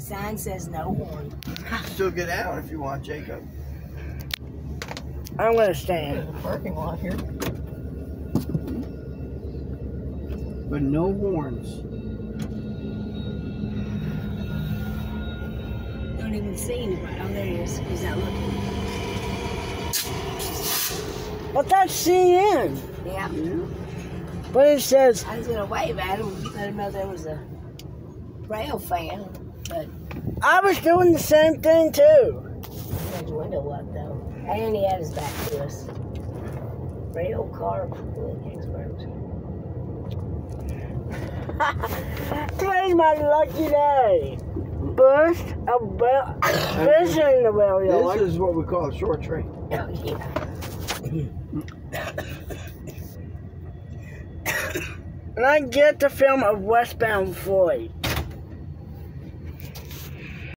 The sign says no horn. Still get out if you want, Jacob. I'm gonna stand. There's a parking lot here. But no horns. Don't even see anybody. Oh, there he is. He's not looking. But that's CN. Yeah. But it says. I was going to wave at him, let him know there was a rail fan, but I was doing the same thing too. his window up though. And he had his back to us. Rail car experts. Today's my lucky day. First, visiting the rail yard. This is what we call a short train. Oh, yeah. And I get to film a westbound flight.